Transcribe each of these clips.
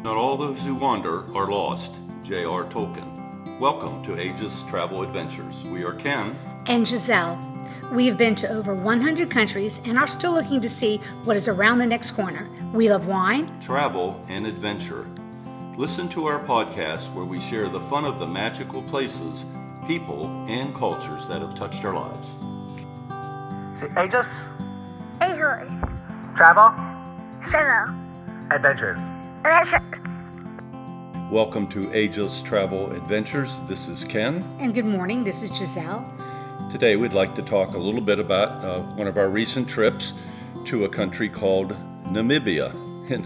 Not all those who wander are lost. J.R. Tolkien. Welcome to Aegis Travel Adventures. We are Ken and Gisele. We have been to over 100 countries and are still looking to see what is around the next corner. We love wine, travel, and adventure. Listen to our podcast where we share the fun of the magical places, people, and cultures that have touched our lives. Aegis, Aegis, travel, travel, adventures. Welcome to Aegis Travel Adventures. This is Ken. And good morning, this is Gisele. Today we'd like to talk a little bit about one of our recent trips to a country called Namibia. And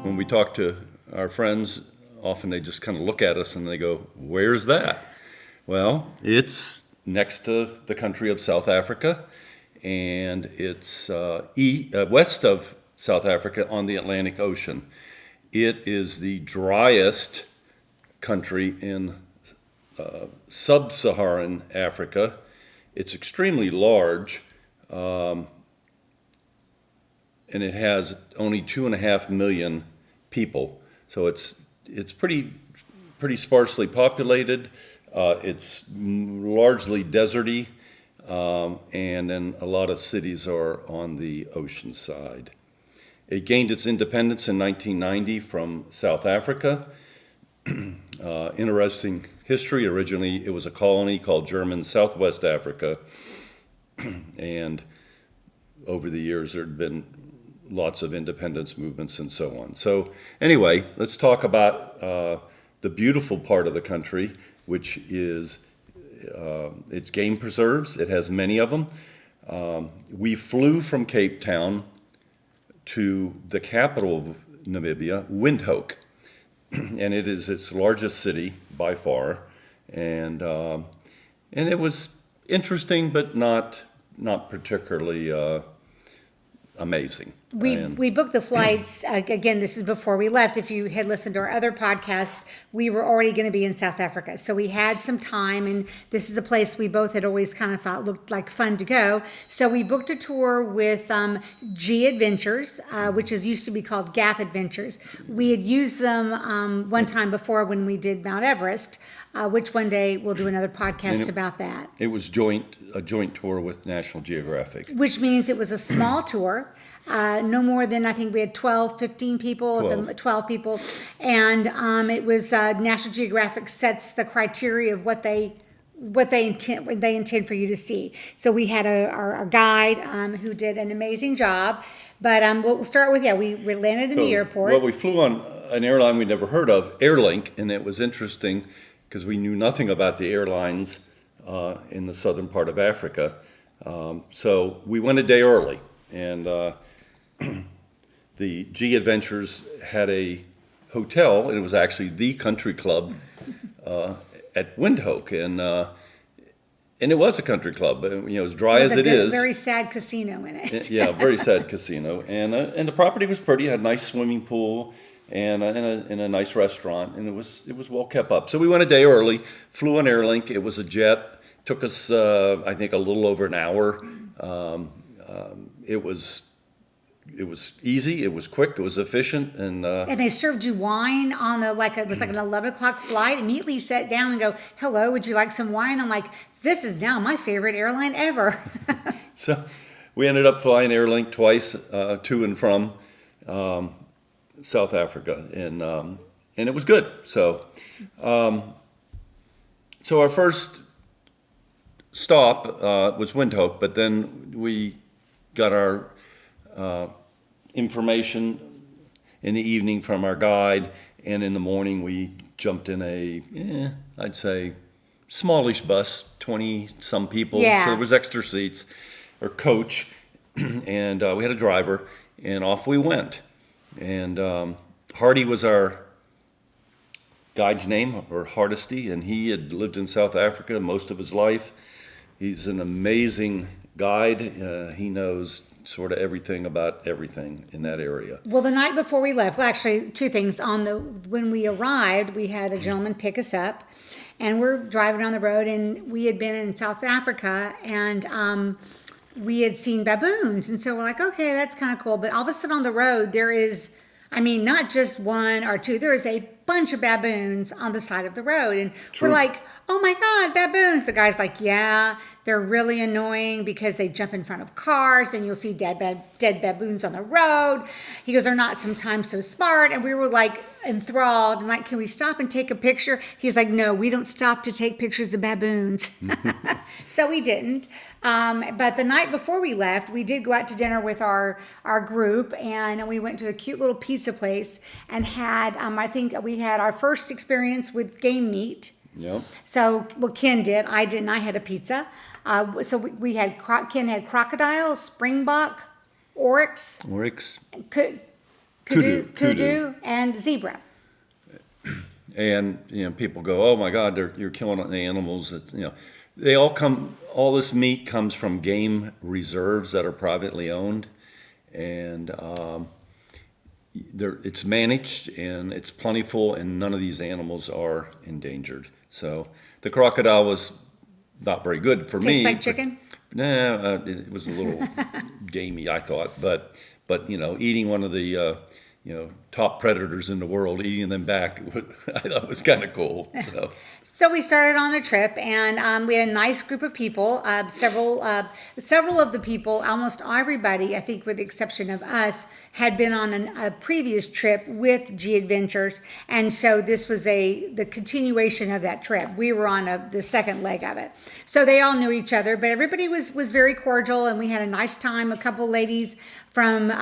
when we talk to our friends, often they just kind of look at us and they go, "Where's that?" Well, it's next to the country of South Africa, and it's west of South Africa on the Atlantic Ocean. It is the driest country in sub-Saharan Africa. It's extremely large, and it has only 2.5 million people. So it's pretty sparsely populated. It's largely deserty, and then a lot of cities are on the ocean side. It gained its independence in 1990 from South Africa. Interesting history. Originally, it was a colony called German Southwest Africa. And over the years, there had been lots of independence movements and so on. So anyway, let's talk about the beautiful part of the country, which is its game preserves. It has many of them. We flew from Cape Town to the capital of Namibia, Windhoek, and it is its largest city by far, and it was interesting, but not particularly amazing. We booked the flights, again, this is before we left. If you had listened to our other podcast, we were already going to be in South Africa. So we had some time, and this is a place we both had always kind of thought looked like fun to go. So we booked a tour with G Adventures, which used to be called Gap Adventures. We had used them one time before when we did Mount Everest, which one day we'll do another podcast about that. It was a joint tour with National Geographic. Which means it was a small tour. No more than, I think we had 12, 15 people, 12 people. And it was National Geographic sets the criteria of what they intend for you to see. So we had our guide who did an amazing job. But we'll start with, we landed in the airport. Well, we flew on an airline we'd never heard of, Airlink, and it was interesting because we knew nothing about the airlines in the southern part of Africa. So we went a day early, and the G Adventures had a hotel, and it was actually the country club at Windhoek, and it was a country club. As dry as it is, very sad casino in it. Yeah, very sad casino, and the property was pretty. It had a nice swimming pool and a nice restaurant, and it was well kept up. So we went a day early, flew on Airlink. It was a jet. Took us I think a little over an hour. It was easy, it was quick, it was efficient, and they served you wine on it was like an 11 o'clock flight. Immediately sat down and go, "Hello, would you like some wine?" I'm like, this is now my favorite airline ever. So we ended up flying Airlink twice to and from South Africa, and it was good. So our first stop was Windhoek, but then we got our information in the evening from our guide, and in the morning we jumped in I'd say smallish bus, 20 some people. Yeah. So there was extra seats, or coach, and we had a driver, and off we went. And Hardy was our guide's name, or Hardesty, and he had lived in South Africa most of his life. He's an amazing guide. He knows sort of everything about everything in that area. Well, the night before we left, actually, two things. When we arrived, we had a gentleman pick us up, and we're driving down the road, and we had been in South Africa, and we had seen baboons, and so we're like, okay, that's kind of cool. But all of a sudden on the road, there is I mean, not just one or two. There is a bunch of baboons on the side of the road. And True. we're like, oh my God, baboons. The guy's like, yeah, they're really annoying because they jump in front of cars and you'll see dead baboons on the road. He goes, they're not sometimes so smart. And we were like enthralled and like, can we stop and take a picture? He's like, no, we don't stop to take pictures of baboons. So we didn't. But the night before we left, we did go out to dinner with our group, and we went to a cute little pizza place and had, I think we had our first experience with game meat. Yep. So, well, Ken did. I didn't. I had a pizza. So we had, Ken had crocodile, springbok, oryx, kudu, and zebra. And people go, "Oh my God, you're killing the animals." They all come. All this meat comes from game reserves that are privately owned, and it's managed and it's plentiful, and none of these animals are endangered. So the crocodile was not very good for me. Tastes like chicken? Nah, it was a little gamey, I thought. But eating one of the top predators in the world, eating them back, I thought was kind of cool. So we started on the trip, and we had a nice group of people. Several of the people, almost everybody, I think with the exception of us, had been on a previous trip with G Adventures, and so this was the continuation of that trip. We were on the second leg of it. So they all knew each other, but everybody was very cordial, and we had a nice time. A couple ladies from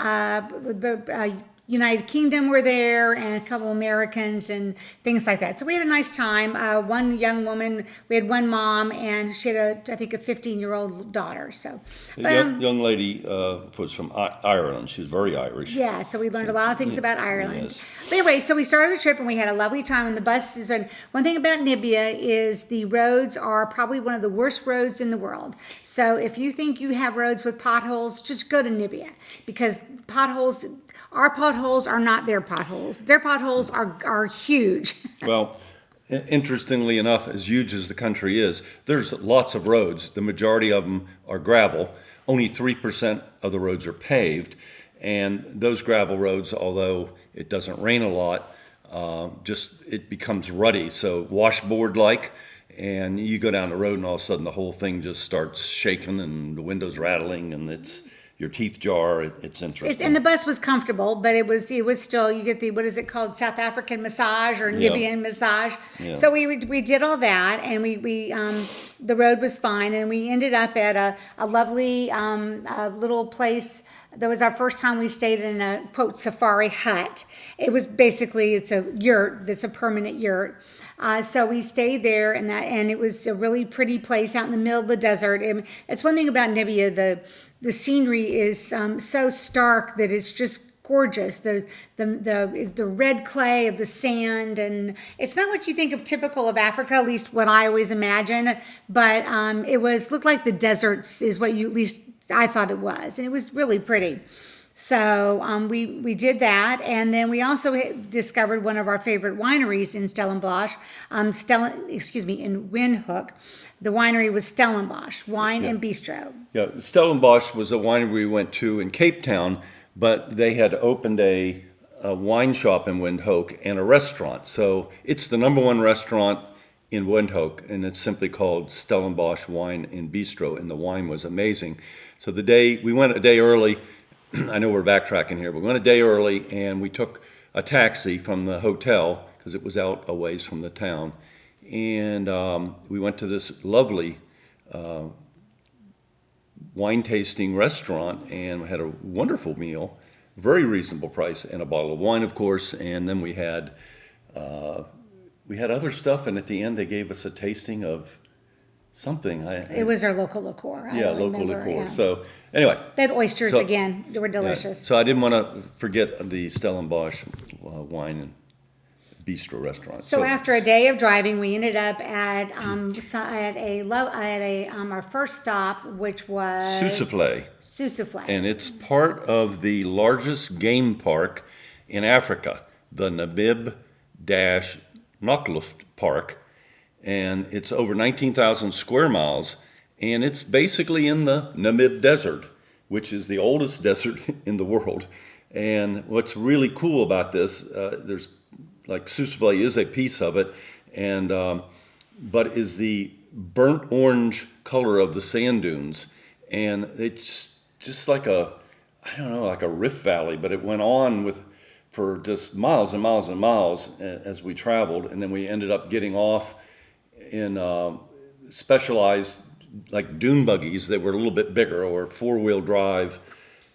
United Kingdom were there, and a couple Americans and things like that. So we had a nice time. One young woman, we had one mom, and she had I think a 15-year-old daughter. So, young lady was from Ireland. She was very Irish. Yeah, so we learned a lot of things about Ireland. Yes. But anyway, so we started the trip and we had a lovely time. And the buses. And one thing about Namibia is the roads are probably one of the worst roads in the world. So if you think you have roads with potholes, just go to Namibia, because our potholes are not their potholes. Their potholes are huge. Well, interestingly enough, as huge as the country is, there's lots of roads. The majority of them are gravel. Only 3% of the roads are paved. And those gravel roads, although it doesn't rain a lot, it becomes ruddy. So washboard-like, and you go down the road and all of a sudden the whole thing just starts shaking and the windows rattling and your teeth jar. It's interesting. And the bus was comfortable, but it was still, you get the, what is it called, South African massage or Namibian massage. Yeah. So we did all that, and we the road was fine, and we ended up at a lovely little place. That was our first time we stayed in a, quote, safari hut. It was basically, it's a yurt that's a permanent yurt. So we stayed there, and it was a really pretty place out in the middle of the desert. It's one thing about Namibia, the scenery is so stark that it's just gorgeous. The red clay of the sand, and it's not what you think of typical of Africa, at least what I always imagine. But it looked like the deserts is what at least I thought it was, and it was really pretty. So we did that, and then we also discovered one of our favorite wineries in Stellenbosch, in Windhoek. The winery was Stellenbosch Wine and Bistro. Yeah, Stellenbosch was a winery we went to in Cape Town, but they had opened a wine shop in Windhoek and a restaurant. So it's the number one restaurant in Windhoek, and it's simply called Stellenbosch Wine and Bistro, and the wine was amazing. So we went a day early. I know we're backtracking here, but we went a day early, and we took a taxi from the hotel because it was out a ways from the town. And we went to this lovely wine tasting restaurant and had a wonderful meal, very reasonable price, and a bottle of wine, of course. And then we had other stuff, and at the end they gave us a tasting of something. It was our local liqueur. Local liqueur. Yeah. So anyway, they had oysters again. They were delicious. Yeah. So I didn't want to forget the Stellenbosch wine and bistro restaurant. So after a day of driving, we ended up at our first stop, which was Sossusvlei. And it's part of the largest game park in Africa, the Namib-Naukluft Park, and it's over 19,000 square miles, and it's basically in the Namib Desert, which is the oldest desert in the world. And what's really cool about this, there's like Sousa Valley is a piece of it, and but is the burnt orange color of the sand dunes, and it's just like I don't know, like a rift valley, but it went on for just miles and miles and miles as we traveled, and then we ended up getting off in specialized like dune buggies that were a little bit bigger, or four-wheel drive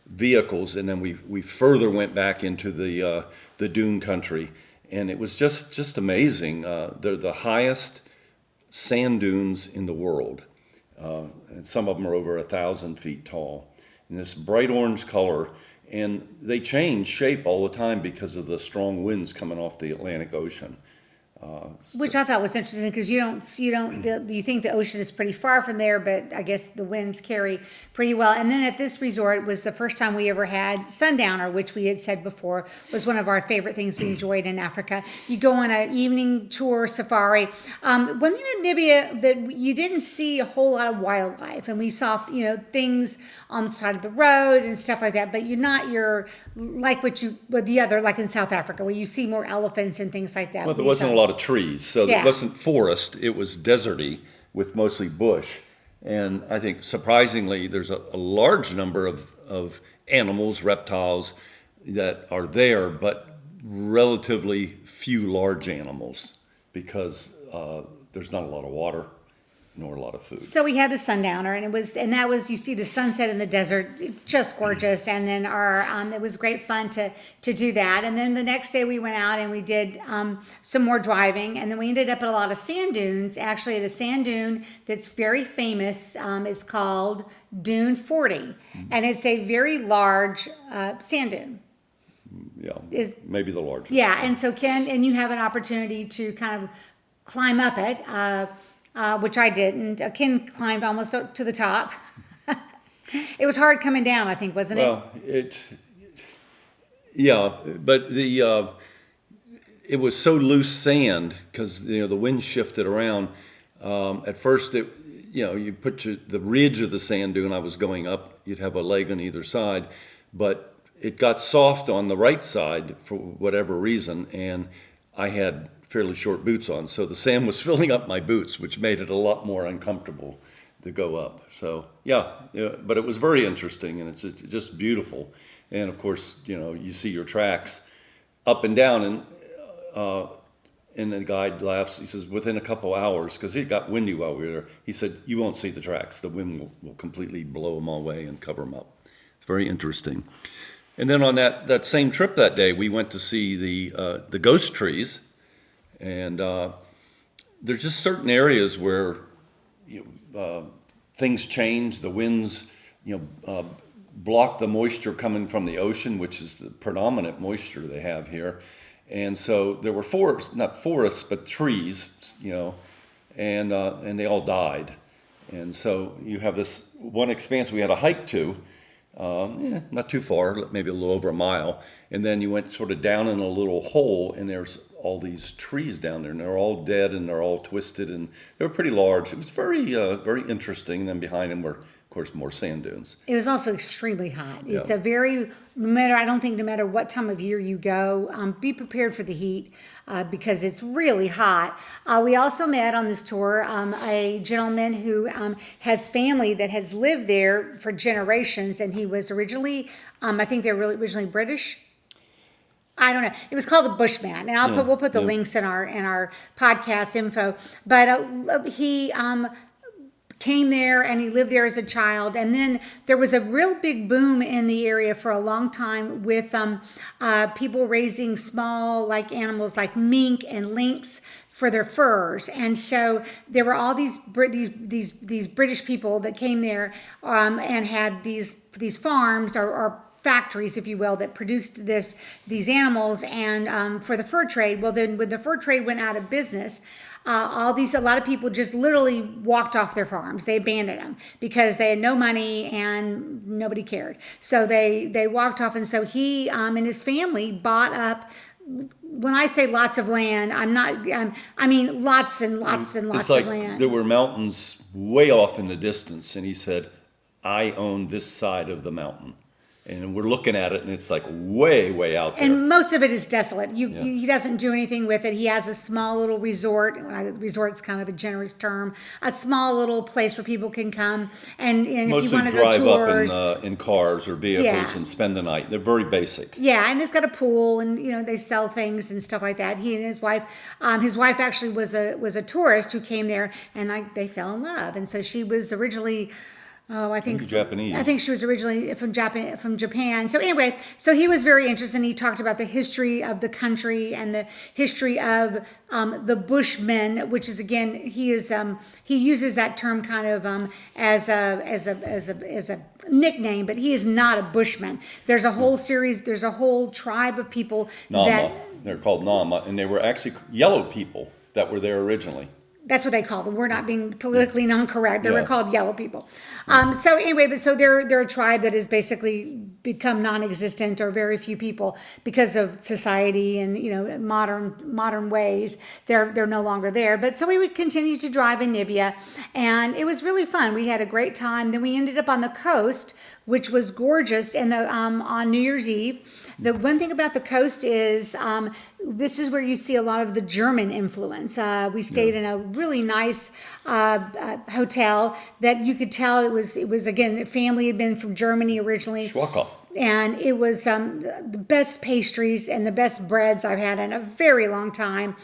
vehicles, and then we further went back into the dune country, and it was just amazing. They're the highest sand dunes in the world, and some of them are over 1,000 feet tall, and this bright orange color, and they change shape all the time because of the strong winds coming off the Atlantic Ocean. Which I thought was interesting because you think the ocean is pretty far from there, but I guess the winds carry pretty well. And then at this resort was the first time we ever had Sundowner, which we had said before was one of our favorite things we enjoyed in Africa. You go on an evening tour safari. One thing in Namibia that you didn't see a whole lot of wildlife, and we saw things on the side of the road and stuff like that. But like with the other, like in South Africa, where you see more elephants and things like that. Well, there wasn't a lot of trees, so Yeah. it wasn't forest. It was deserty with mostly bush. And I think surprisingly, there's a large number of animals, reptiles that are there, but relatively few large animals because there's not a lot of water nor a lot of food. So we had the Sundowner, and that was you see the sunset in the desert, just gorgeous. And then it was great fun to do that. And then the next day we went out and we did some more driving, and then we ended up at a lot of sand dunes. Actually, at a sand dune that's very famous, it's called Dune 40, and it's a very large sand dune. Yeah, maybe the largest. Yeah, and so Ken, and you have an opportunity to kind of climb up it. Which I didn't. Ken climbed almost up to the top. It was hard coming down, I think, wasn't it? Well, but it was so loose sand because the wind shifted around. At first, you put the ridge of the sand dune. I was going up. You'd have a leg on either side, but it got soft on the right side for whatever reason, and I had fairly short boots on, so the sand was filling up my boots, which made it a lot more uncomfortable to go up. So yeah, but it was very interesting, and it's just beautiful. And of course, you see your tracks up and down, and the guide laughs. He says within a couple hours, because it got windy while we were there, he said you won't see the tracks. The wind will completely blow them away and cover them up. It's very interesting. And then on that same trip that day, we went to see the ghost trees. And there's just certain areas where things change. The winds, block the moisture coming from the ocean, which is the predominant moisture they have here. And so there were not forests, but trees, and they all died. And so you have this one expanse we had a hike to, not too far, maybe a little over a mile. And then you went sort of down in a little hole, and there's all these trees down there, and they're all dead and they're all twisted, and they were pretty large. It was very, very interesting. And then behind them were, of course, more sand dunes. It was also extremely hot. Yeah. It's no matter what time of year you go, be prepared for the heat because it's really hot. We also met on this tour a gentleman who has family that has lived there for generations, and he was originally, I think they were originally British. I don't know. It was called the Bushman, and we'll put the links in our podcast info. But he came there and he lived there as a child, and then there was a real big boom in the area for a long time with people raising small animals like mink and lynx for their furs, and so there were all these British people that came there and had these farms or factories, if you will, that produced these animals, and for the fur trade. Well, then when the fur trade went out of business, a lot of people just literally walked off their farms. They abandoned them because they had no money and nobody cared. So they walked off, and so he and his family bought up. When I say lots of land, I mean lots and lots and lots of land. There were mountains way off in the distance, and he said, "I own this side of the mountain." And we're looking at it, and it's like way out there. And most of it is desolate. He doesn't do anything with it. He has a small little resort. Resort's kind of a generous term. A small little place where people can come. And if you Mostly want to go drive tours. up in cars or vehicles Yeah. and spend the night. They're very basic. Yeah, and it's got a pool, and they sell things and stuff like that. He and his wife actually was a tourist who came there, and they fell in love. And so she was originally, I think Japanese. I think she was originally from Japan. So anyway, so he was very interested. And he talked about the history of the country and the history of the Bushmen, which is again he uses that term kind of as a nickname, but he is not a Bushman. There's a whole series. There's a whole tribe of people Nama. They're called Nama, and they were actually yellow people that were there originally. That's what they call them. We're not being politically non-correct. They were Yeah. called yellow people. So anyway, so they're a tribe that has basically become non-existent, or very few people, because of society and modern ways. They're no longer there. But so we would continue to drive in Namibia, and it was really fun. We had a great time. Then we ended up on the coast, which was gorgeous, and on New Year's Eve. The one thing about the coast is this is where you see a lot of the German influence. We stayed in a really nice hotel that you could tell it was again, the family had been from Germany originally. Schwaka. And it was the best pastries and the best breads I've had in a very long time.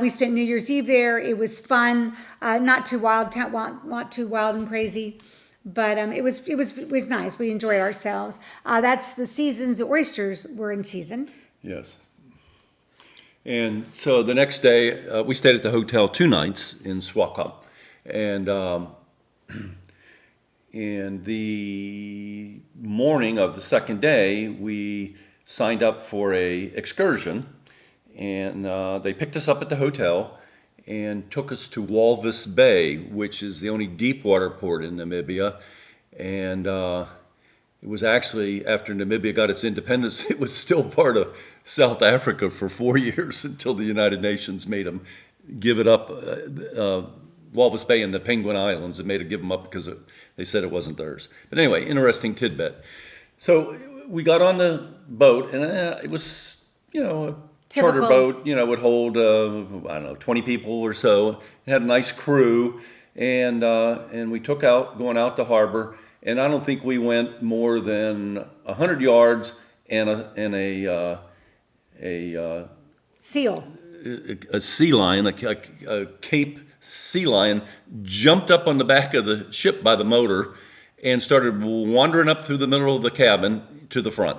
We spent New Year's Eve there. It was fun, not too wild and crazy. But it was nice. We enjoyed ourselves. That's the seasons. The oysters were in season. Yes. And so the next day, we stayed at the hotel 2 nights in Swakop. And in the morning of the second day, we signed up for a excursion. And they picked us up at the hotel and took us to Walvis Bay, which is the only deep water port in Namibia. And it was actually, after Namibia got its independence, it was still part of South Africa for 4 years until the United Nations made them give it up. Walvis Bay and the Penguin Islands, it made them give them up because they said it wasn't theirs. But anyway, interesting tidbit. So we got on the boat, and it was, a charter Typical. boat, would hold, 20 people or so. It had a nice crew, and we took out, going out to harbor, and I don't think we went more than 100 yards, and a Seal. sea lion, a Cape sea lion, jumped up on the back of the ship by the motor and started wandering up through the middle of the cabin to the front.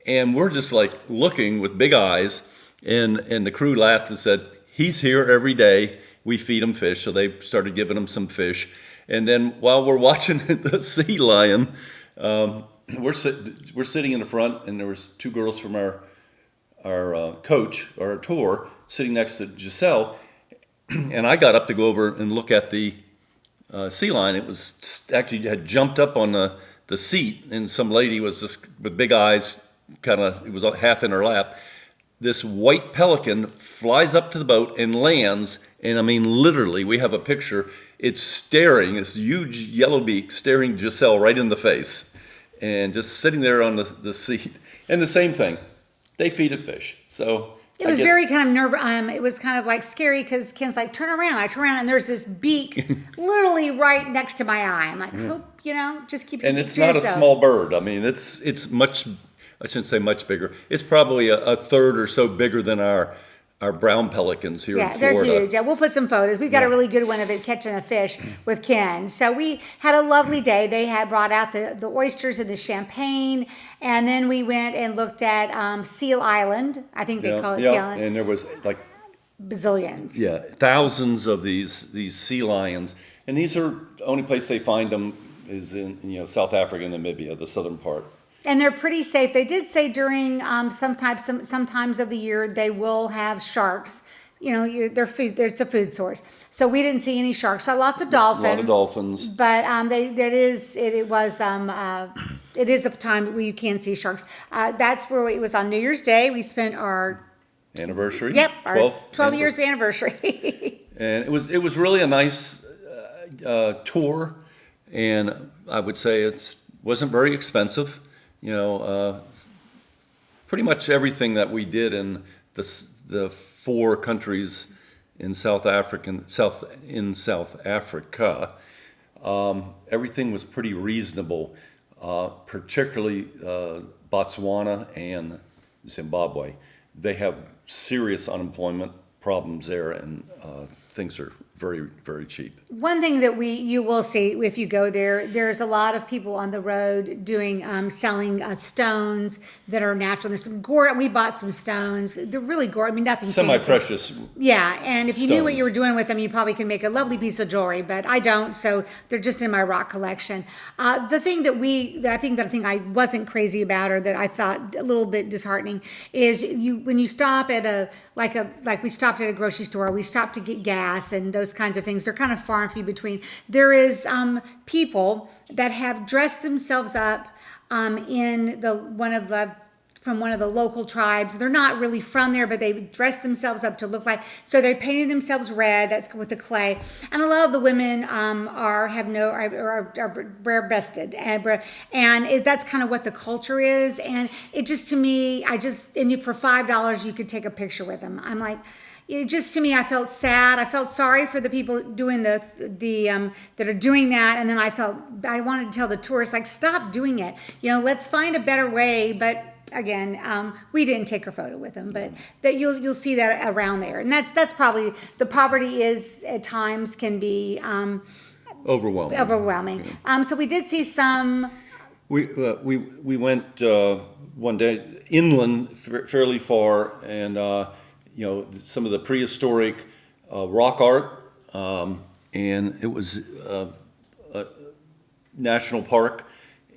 And we're just like looking with big eyes, and the crew laughed and said, "He's here every day. We feed him fish." So they started giving him some fish. And then while we're watching the sea lion, we're sitting in the front, and there was 2 girls from our coach, or our tour, sitting next to Gisele. And I got up to go over and look at the sea lion. It was actually had jumped up on the seat, and some lady was just with big eyes, it was half in her lap. This white pelican flies up to the boat and lands, and I mean literally, we have a picture. It's staring, this huge yellow beak staring Gisele right in the face, and just sitting there on the seat. And the same thing, they feed it fish. So It was very kind of it was kind of like scary, because Ken's like, turn around. I turn around, and there's this beak literally right next to my eye. I'm like, hope, just keep your And beak it's to not yourself. a small bird. I mean, it's much, I shouldn't say much bigger. It's probably a third or so bigger than our brown pelicans here in Yeah, they're Florida. huge. Yeah, we'll put some photos. We've got a really good one of it catching a fish with Ken. So we had a lovely day. They had brought out the oysters and the champagne, and then we went and looked at Seal Island. I think they call it Seal Island. And there was like Bazillions. thousands of these sea lions, and these are the only place they find them is in South Africa and Namibia, the southern part. And they're pretty safe. They did say during some times of the year they will have sharks. Their food. It's a food source. So we didn't see any sharks. So lots of dolphins. A lot of dolphins. But it is a time where you can see sharks. That's where it was on New Year's Day. We spent our Anniversary. our 12 years anniversary. And it was really a nice tour, and I would say it wasn't very expensive. pretty much everything that we did in the four countries in South Africa, everything was pretty reasonable, particularly Botswana and Zimbabwe. They have serious unemployment problems there, and things are very, very cheap. One thing that you will see if you go there, there's a lot of people on the road doing selling stones that are natural. There's some we bought some stones. They're really gorgeous. I mean, nothing fancy. Semi-precious. Yeah, and if you knew what stones. you were doing with them, you probably can make a lovely piece of jewelry. But I don't, so they're just in my rock collection. The thing that I think I wasn't crazy about, or that I thought a little bit disheartening, is when you stop at like we stopped at a grocery store, we stopped to get gas and those kinds of things. They're kind of far and few between. There is people that have dressed themselves up in from one of the local tribes. They're not really from there, but they dress themselves up to look like. So they're painting themselves red. That's with the clay, and a lot of the women are bare-breasted, and that's kind of what the culture is. And it just, to me, for $5 you could take a picture with them. I'm like. To me, I felt sad. I felt sorry for the people doing that are doing that, and then I wanted to tell the tourists, like, stop doing it. Let's find a better way. But again, we didn't take a photo with them, but that you'll see that around there, and that's probably the poverty is at times can be overwhelming. Yeah. So we did see some. We went one day inland, fairly far, and. Some of the prehistoric rock art, and it was a national park,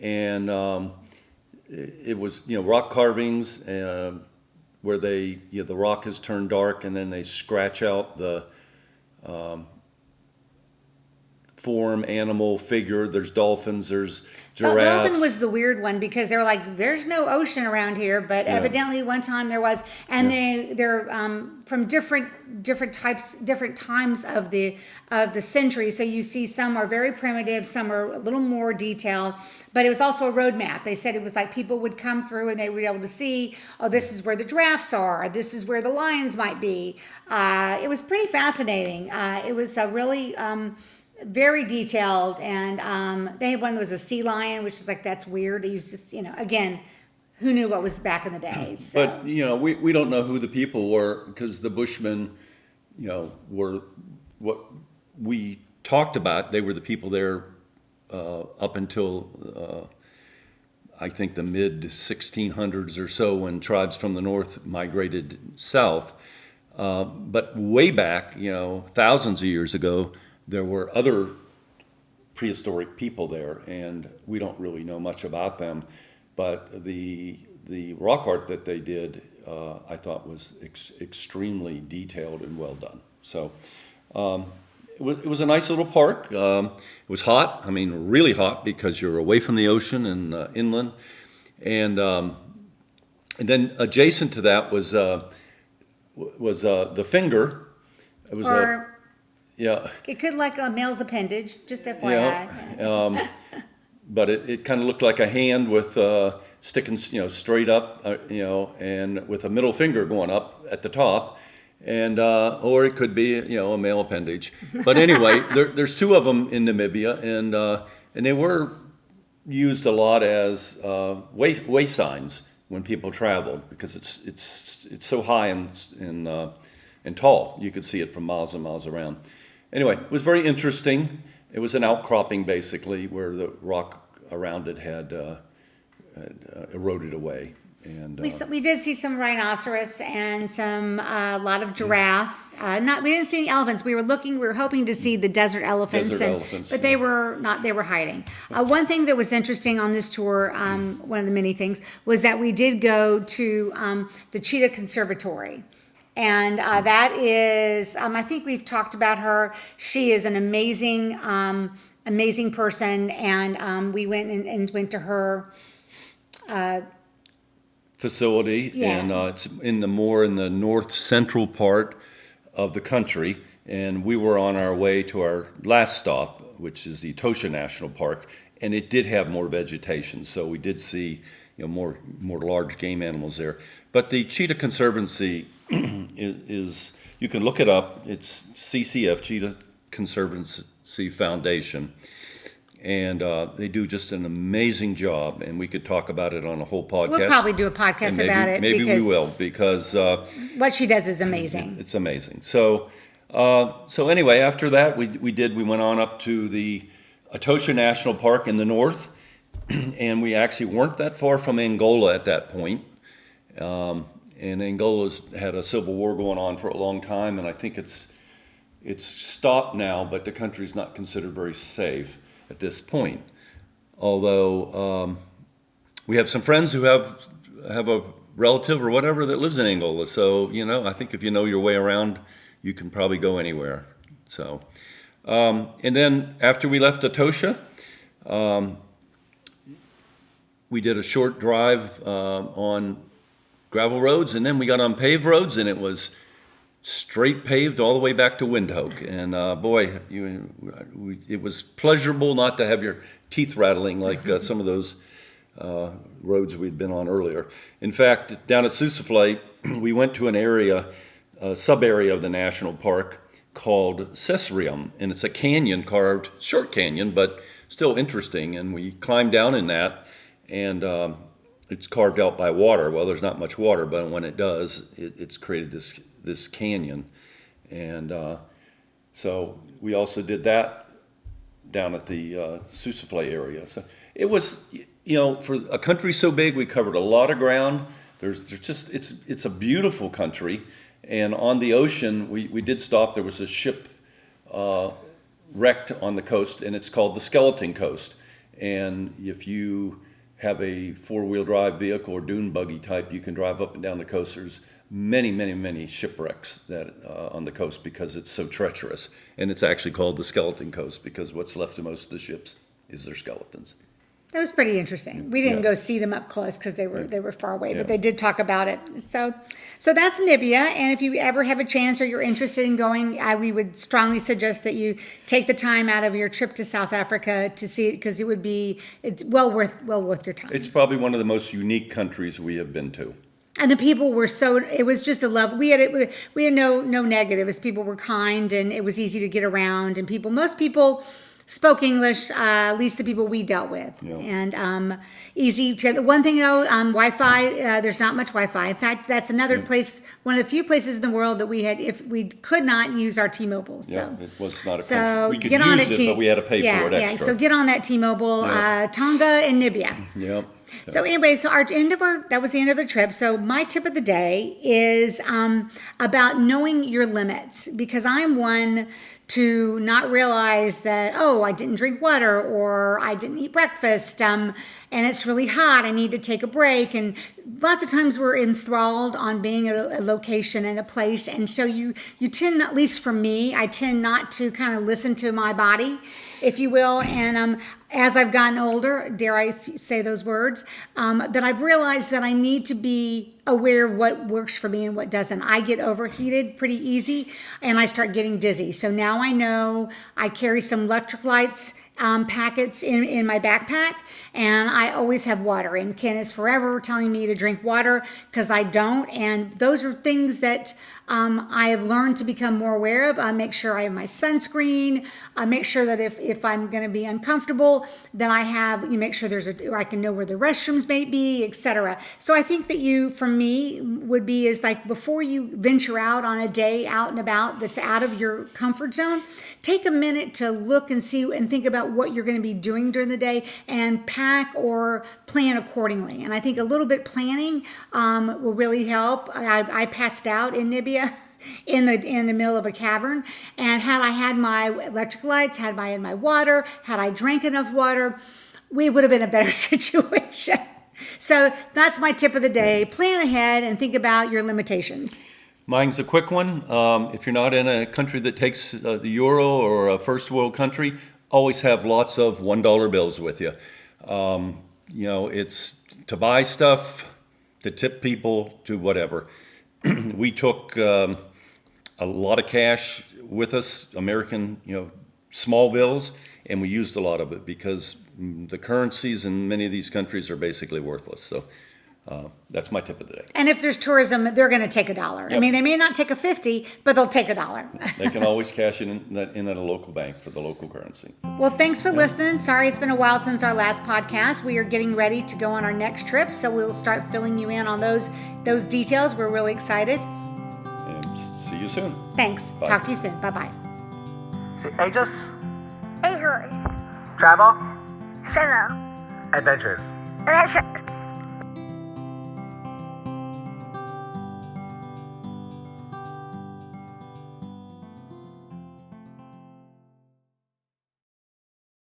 and it was rock carvings where the rock is turned dark, and then they scratch out the form, animal, figure. There's dolphins, there's giraffes. Dolphin was the weird one because they were like, there's no ocean around here, but evidently one time there was, and they're from different times of the century. So you see some are very primitive, some are a little more detailed, but it was also a road map. They said it was like people would come through and they would be able to see, oh, this is where the giraffes are, this is where the lions might be. It was pretty fascinating. It was really very detailed, and they had one that was a sea lion, which is like, that's weird. It was just, again, who knew what was back in the days? So. But we don't know who the people were, because the Bushmen, were what we talked about. They were the people there up until I think the mid 1600s or so, when tribes from the north migrated south. But way back, thousands of years ago, there were other prehistoric people there, and we don't really know much about them. But the rock art that they did, I thought was extremely detailed and well done. So it was a nice little park. It was hot. I mean, really hot, because you're away from the ocean and inland. And then adjacent to that was the finger. It was yeah. It could like a male's appendage, just FYI. Yeah. But it kind of looked like a hand with sticking, straight up, and with a middle finger going up at the top, and or it could be, a male appendage. But anyway, there's two of them in Namibia, and they were used a lot as way signs when people traveled, because it's so high and tall. You could see it from miles and miles around. Anyway, it was very interesting. It was an outcropping, basically, where the rock around it had eroded away. And we did see some rhinoceros and a lot of giraffe. We didn't see any elephants. We were hoping to see the desert elephants, but they were not. They were hiding. One thing that was interesting on this tour, one of the many things, was that we did go to the Cheetah Conservatory. And that is, I think we've talked about her. She is an amazing person, and we went to her facility, and it's in the north central part of the country. And we were on our way to our last stop, which is the Etosha National Park, and it did have more vegetation. So we did see, more large game animals there. But the Cheetah Conservancy is you can look it up. It's CCF, Cheetah Conservancy Foundation. And they do just an amazing job, and we could talk about it on a whole podcast. We'll probably do a podcast about it. Maybe we will, because what she does is amazing. It's amazing. So anyway, after that, we went on up to the Etosha National Park in the north, and we actually weren't that far from Angola at that point. And Angola's had a civil war going on for a long time, and I think it's stopped now, but the country's not considered very safe at this point. Although we have some friends who have a relative or whatever that lives in Angola, so I think if you know your way around, you can probably go anywhere. So, and then after we left Etosha, we did a short drive on gravel roads, and then we got on paved roads, and it was straight paved all the way back to Windhoek. And boy, it was pleasurable not to have your teeth rattling like some of those roads we'd been on earlier. In fact, down at Susaflay, we went to an area, a sub-area of the national park called Cesarium, and it's a canyon carved, short canyon, but still interesting. And we climbed down in that, and it's carved out by water. Well, there's not much water, but when it does, it's created this canyon. And so we also did that down at the Susaflay area. So it was, for a country so big, we covered a lot of ground. There's just, it's a beautiful country. And on the ocean, we did stop. There was a ship wrecked on the coast, and it's called the Skeleton Coast. And if you have a four-wheel drive vehicle or dune buggy type, you can drive up and down the coast. There's many, many, many shipwrecks that on the coast because it's so treacherous. And it's actually called the Skeleton Coast because what's left of most of the ships is their skeletons. That was pretty interesting. We didn't go see them up close because they were far away, but they did talk about it. So that's Namibia. And if you ever have a chance or you're interested in going, we would strongly suggest that you take the time out of your trip to South Africa to see it, because it's well worth your time. It's probably one of the most unique countries we have been to. And the people were it was just a love. We had no negatives. People were kind, and it was easy to get around. And most people spoke English, at least the people we dealt with. Yeah. And easy to. The one thing though, Wi-Fi, there's not much Wi-Fi. In fact, that's another place, one of the few places in the world that we could not use our T-Mobile. So. Yeah, it was not a so country. We could get on use it, but we had to pay for it extra. So get on that T-Mobile, Tonga and Namibia. Yep. So anyway, that was the end of the trip. So my tip of the day is about knowing your limits, because I'm one to not realize that, I didn't drink water or I didn't eat breakfast and it's really hot, I need to take a break. And lots of times we're enthralled on being at a location and a place. And so you tend, at least for me, I tend not to kind of listen to my body, if you will. And as I've gotten older, dare I say those words, that I've realized that I need to be aware of what works for me and what doesn't. I get overheated pretty easy and I start getting dizzy. So now I know I carry some electrolytes packets in my backpack, and I always have water. And Ken is forever telling me to drink water because I don't. And those are things that I have learned to become more aware of. I make sure I have my sunscreen. I make sure that if I'm going to be uncomfortable, then you make sure I can know where the restrooms may be, etc. So I think that for me, would be is like before you venture out on a day out and about that's out of your comfort zone, take a minute to look and see and think about what you're going to be doing during the day and pack or plan accordingly. And I think a little bit planning will really help. I passed out in Namibia in the middle of a cavern, and had I had my electrolytes, had I had my water, had I drank enough water, we would have been in a better situation. So that's my tip of the day. Plan ahead and think about your limitations. Mine's a quick one. If you're not in a country that takes the euro or a first world country, always have lots of $1 bills with you. It's to buy stuff, to tip people, to whatever. We took a lot of cash with us, American, small bills, and we used a lot of it because the currencies in many of these countries are basically worthless. So that's my tip of the day. And if there's tourism, they're going to take $1. I Yep. mean, they may not take a 50, but they'll take $1. They can always cash it in at a local bank for the local currency. Well, thanks for listening. Sorry it's been a while since our last podcast. We are getting ready to go on our next trip, so we'll start filling you in on those details. We're really excited. And see you soon. Thanks. Bye. Talk to you soon. Bye-bye. See ages, Ahoj. travel, Hello. adventures. Adventures.